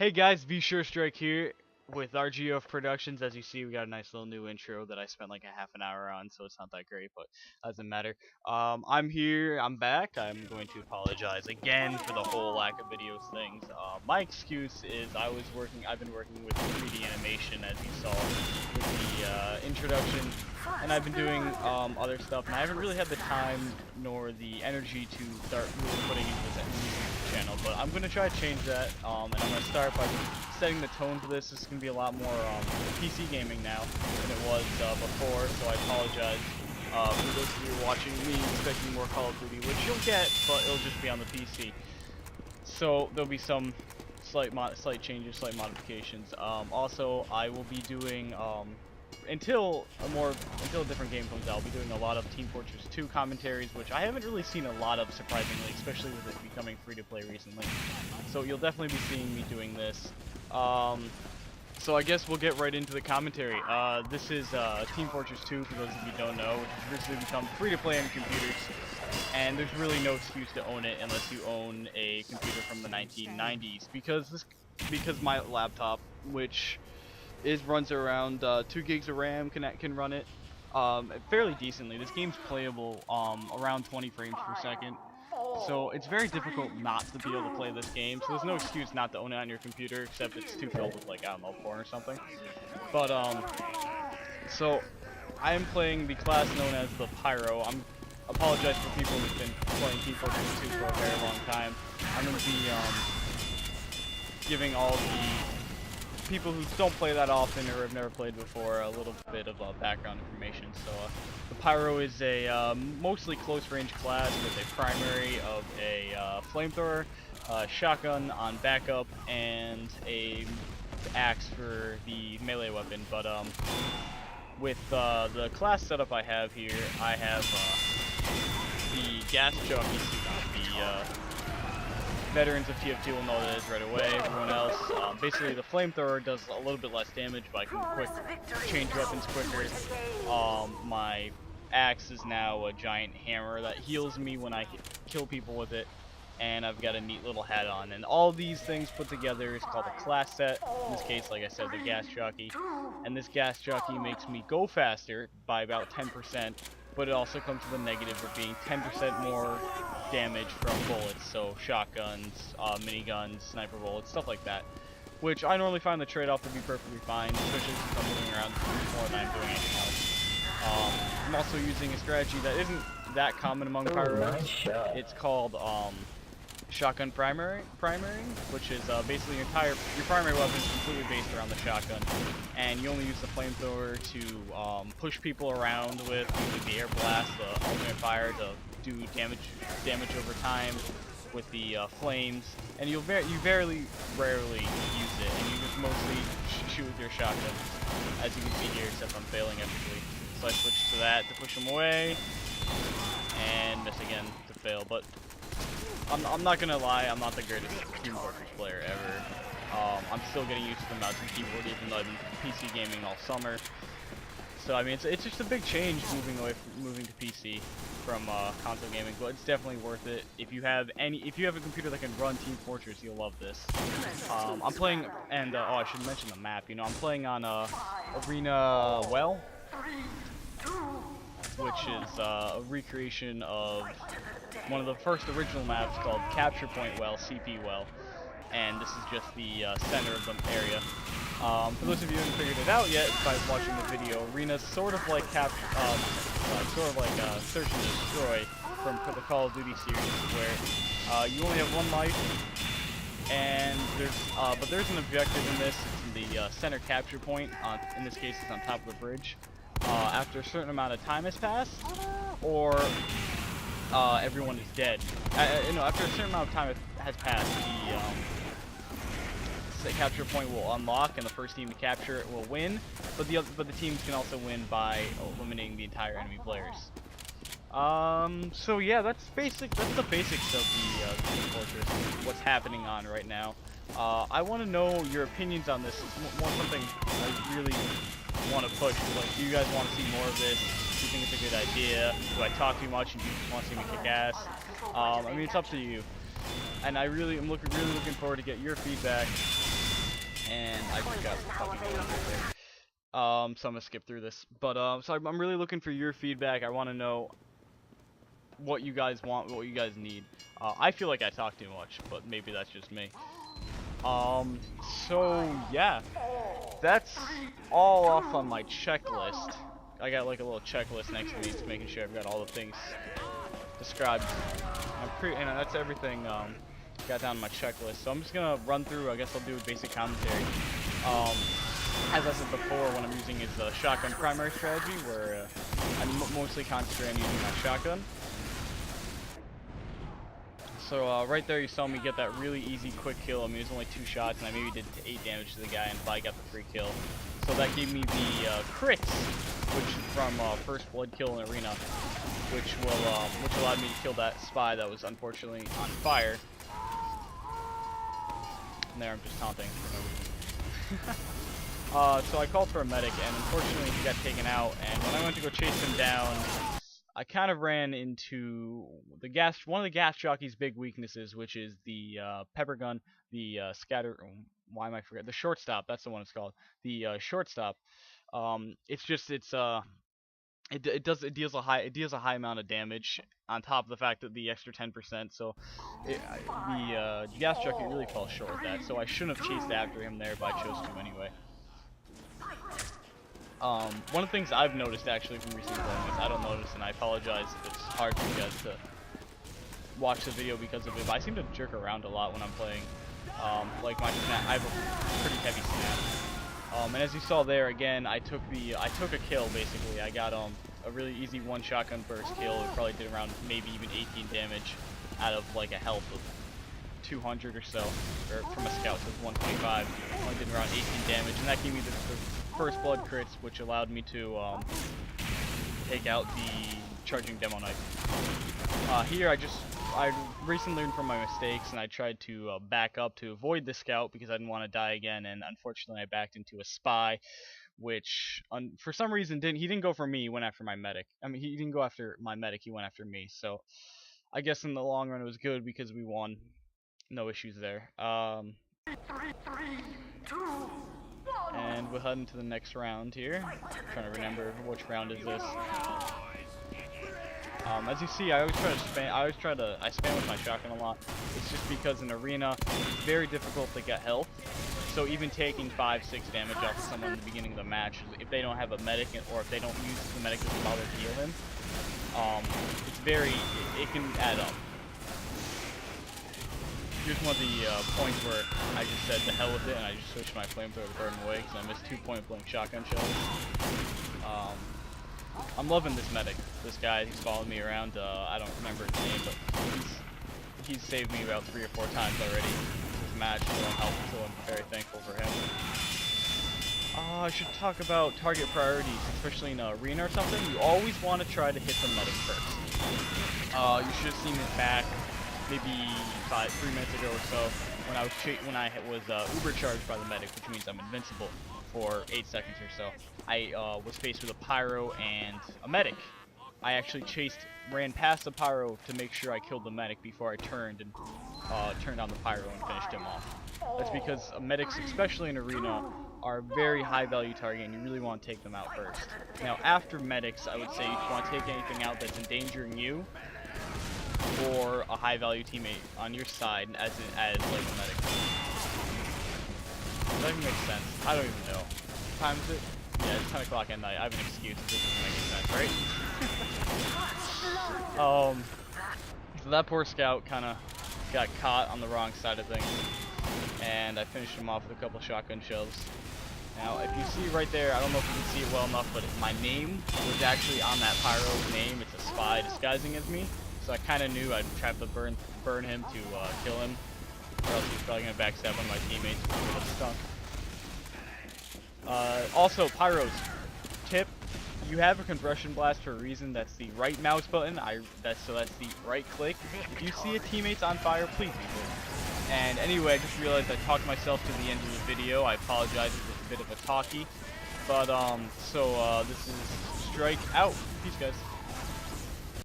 Hey guys, vSureStrike here with RGF Productions. As you see, we got a nice little new intro that I spent like a half an hour on, so it's not that great, but doesn't matter. I'm here, I'm back. I'm going to apologize again for the whole lack of videos things. My excuse is I've been working with 3D animation, as you saw with the introduction, and I've been doing other stuff, and I haven't really had the time nor the energy to start really putting into this YouTube channel, but I'm going to try to change that, and I'm going to start by setting the tone for this. This is going to be a lot more PC gaming now than it was before, so I apologize for those of you watching me expecting more Call of Duty, which you'll get, but it'll just be on the PC. So there'll be some slight changes, slight modifications. Also, I will be doing until a different game comes out, I'll be doing a lot of Team Fortress 2 commentaries, which I haven't really seen a lot of, surprisingly, especially with it becoming free-to-play recently. So you'll definitely be seeing me doing this. So I guess we'll get right into the commentary. This is Team Fortress 2, for those of you who don't know, which has recently become free-to-play on computers, and there's really no excuse to own it unless you own a computer from the 1990s, because my laptop, which runs around 2 gigs of RAM, can run it fairly decently. This game's playable around 20 frames per second, so it's very difficult not to be able to play this game. So there's no excuse not to own it on your computer, except it's too filled with, like, I don't know, porn or something. But so I am playing the class known as the Pyro. Apologize for people who've been playing Team Fortress 2 for a very long time. I'm going to be giving all the people who don't play that often or have never played before a little bit of background information. So the Pyro is a mostly close-range class with a primary of a flamethrower, shotgun on backup, and a axe for the melee weapon. But with the class setup I have here, I have the gas jockey suit on. The veterans of TF2 will know what it is right away. Everyone else, basically the flamethrower does a little bit less damage, but I can change weapons quicker. My axe is now a giant hammer that heals me when I kill people with it, and I've got a neat little hat on. And all these things put together is called a class set. In this case, like I said, the gas jockey. And this gas jockey makes me go faster by about 10%, but it also comes with a negative of being 10% more damage from bullets, so shotguns, miniguns, sniper bullets, stuff like that. Which I normally find the trade-off to be perfectly fine, especially since I'm moving around more than I'm doing anything else. I'm also using a strategy that isn't that common among pyros. Nice. It's called shotgun primary, which is basically your primary weapon is completely based around the shotgun, and you only use the flamethrower to push people around with, using the air blast, the alternate fire to do damage over time with the flames, and you rarely use it, and you just mostly shoot with your shotgun, as you can see here, except I'm failing epically. So I switch to that to push them away, and miss again to fail. But I'm not gonna lie, I'm not the greatest Team Fortress player ever. I'm still getting used to the mouse and keyboard, even though I've been PC gaming all summer. So I mean, it's just a big change moving to PC from console gaming, but it's definitely worth it. If you have a computer that can run Team Fortress, you'll love this. I'm playing, and oh, I should mention the map. You know, I'm playing on Arena Well, which is a recreation of one of the first original maps called Capture Point Well, CP Well, and this is just the center of the area. For those of you who haven't figured it out yet by watching the video, Arena's sort of like Search and Destroy from the Call of Duty series, where you only have one life, and there's an objective in this. It's in the center capture point. In this case, it's on top of the bridge. After a certain amount of time has passed, or everyone is dead. After a certain amount of time has passed, the capture point will unlock, and the first team to capture it will win. But the teams can also win by eliminating the entire enemy players. So yeah, that's the basics of the Team Fortress. What's happening on right now. I want to know your opinions on this. It's more something I really want to push. Like, do you guys want to see more of this? Do you think it's a good idea? Do I talk too much and you just want to see me kick ass? I mean, it's up to you. And I really am looking forward to get your feedback and I just got fucking killed right there. So I'm gonna skip through this, but so I'm really looking for your feedback. I want to know what you guys want, what you guys need. I feel like I talk too much, but maybe that's just me. So yeah, that's all off on my checklist. I got like a little checklist next to me, just making sure I've got all the things described. And that's everything got down on my checklist. So I'm just gonna run through. I guess I'll do a basic commentary. As I said before, what I'm using is the shotgun primary strategy, where I'm mostly concentrating on using my shotgun. So right there you saw me get that really easy quick kill. I mean, it was only 2 shots, and I maybe did 8 damage to the guy, and I got the free kill. So that gave me the crits, which is from first blood kill in arena, which allowed me to kill that spy that was unfortunately on fire. And there, I'm just taunting for no reason. So I called for a medic, and unfortunately he got taken out. And when I went to go chase him down, I kind of ran into one of the gas jockey's big weaknesses, which is the pepper gun, the scatter. Why am I forgetting? The shortstop. That's the one it's called. The shortstop. It deals a high amount of damage on top of the fact that the extra 10%. So the gas jockey really falls short with that. So I shouldn't have chased after him there, but I chose to anyway. One of the things I've noticed actually from recent playing is I don't notice, and I apologize if it's hard for you guys to watch the video because of it, but I seem to jerk around a lot when I'm playing. Like my snap, I have a pretty heavy snap. And as you saw there, again, I took a kill basically. I got a really easy 1 shotgun burst kill. It probably did around maybe even 18 damage out of like a health of 200 or so, or from a scout, so it was 125. Only did around 18 damage, and that gave me the first blood crits, which allowed me to take out the charging demo knife. Here I recently learned from my mistakes, and I tried to back up to avoid the scout because I didn't want to die again, and unfortunately I backed into a spy, which for some reason he didn't go for me, he went after my medic. I mean, he didn't go after my medic, he went after me. So I guess in the long run it was good because we won. No issues there. And we'll head into the next round here. I'm trying to remember which round is this. As you see, I spam with my shotgun a lot. It's just because in arena, it's very difficult to get health. So even taking 5-6 damage off of someone in the beginning of the match, if they don't have a medic, or if they don't use the medic to bother to heal him, it can add up. Here's one of the points where I just said to hell with it, and I just switched my flamethrower to burn away because I missed 2 point-blank shotgun shells. I'm loving this medic. This guy, he's followed me around. I don't remember his name, but he's saved me about 3 or 4 times already this match, so I'm very thankful for him. I should talk about target priorities, especially in an arena or something. You always want to try to hit the medic first. You should have seen it back maybe 3 minutes ago or so when I was uber charged by the medic, which means I'm invincible for 8 seconds or so. I was faced with a Pyro and a medic. I actually ran past the Pyro to make sure I killed the medic before I turned on the Pyro and finished him off. That's because medics, especially in arena, are a very high value target, and you really want to take them out first. Now after medics, I would say you want to take anything out that's endangering you, or a high value teammate on your side as like a medic. Does that even make sense? I don't even know. What time is it? Yeah, it's 10 o'clock at night. I have an excuse if this doesn't make sense, right? So that poor scout kind of got caught on the wrong side of things, and I finished him off with a couple shotgun shells. Now, if you see right there, I don't know if you can see it well enough, but my name was actually on that Pyro's name. It's a spy disguising as me. So I kind of knew I'd try to burn him to kill him, or else he's probably going to backstab one of my teammates, which would have stunk. Also, Pyros, tip, you have a compression blast for a reason. That's the right mouse button, that's the right click. If you see a teammate's on fire, please use it. And anyway, I just realized I talked myself to the end of the video. I apologize if it's a bit of a talkie. But, this is Strike out. Peace, guys.